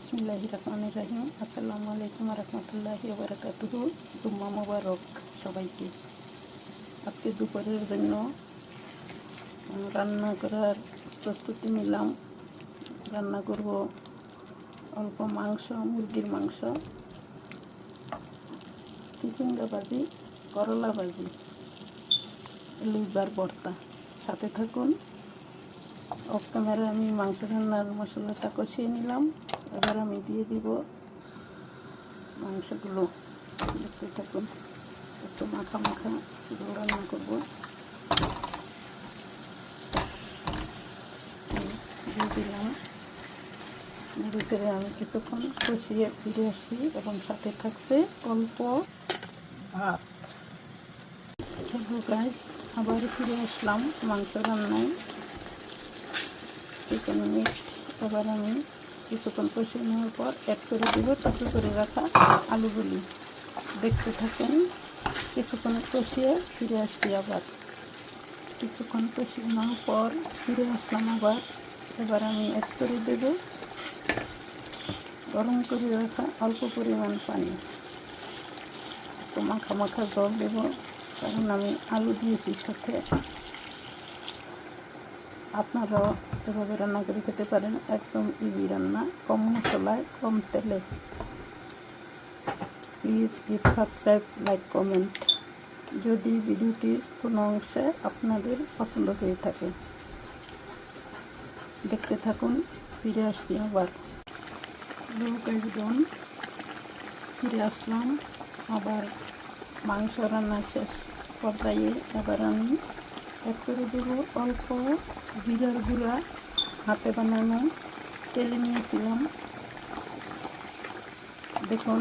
বিসমিল্লাহির রহমানির রহিম। আসসালামু আলাইকুম রহমতুল্লাহি ওয়া বারাকাতুহু। জুম্মা মোবারক সবাইকে। আজকে দুপুরের জন্য রান্না করার প্রস্তুতি নিলাম। রান্না করব অল্প মাংস, মুরগির মাংস, চিচিঙ্গা ভাজি, করলা ভাজি, লিভার ভর্তা। সাথে থাকুন। অফ ক্যামেরা আমি মাংস রান্নার মশলাটা কষিয়ে নিলাম। এবার আমি দিয়ে দিব মাংসগুলো। দেখতে থাকুন। একটু মাখা মাখা ঝোল রান্না করবো। দিয়ে দিলাম। ভিতরে আমি কিছুক্ষণ কষিয়ে ফিরে আসছি এবং সাথে থাকছে অল্প ভাত। গাইস, আবার ফিরে আসলাম মাংস রান্নায়। চিকেন মিট এবার আমি কিছুক্ষণ কষিয়ে নেওয়ার পর অ্যাড করে দেবো টুকরো করে রাখা আলুগুলি। দেখতে থাকেন। কিছুক্ষণ কষিয়ে ফিরে আসছি। আবার কিছুক্ষণ কষিয়ে নেওয়ার পর ফিরে আসলাম আবার। এবার আমি অ্যাড করে দেব গরম করে রাখা অল্প পরিমাণ পানি। তো মাখা মাখা জল দেব, কারণ আমি আলু দিয়েছি সাথে। আপনারাও এভাবে রান্না করে খেতে পারেন। একদম ইজি রান্না, কম মশলায়, কম তেলে। Please give subscribe, like, comment যদি ভিডিওটির কোনো অংশে আপনাদের পছন্দ হয়ে থাকে। দেখতে থাকুন। ফিরে আসছি আবার। ফিরে আসলাম আবার মাংস রান্না শেষ পর্যায়ে। এবার আমি অ্যাড করে দেবো অল্প জিরার গুঁড়া। হাতে বানানো তেলে নিয়েছিলাম। দেখুন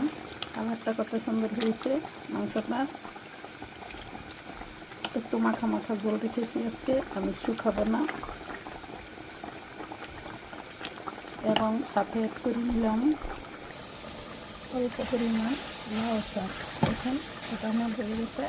কালারটা কত সুন্দর হয়েছে। মাংসটা একটু মাখা মাখা ঝোল রেখেছি আজকে, আমি শুকাবো না। এবং সাথে অ্যাড করে নিলাম অল্প পরিমাণ লাউ শাক। দেখুন এটা আমার হয়ে গেছে।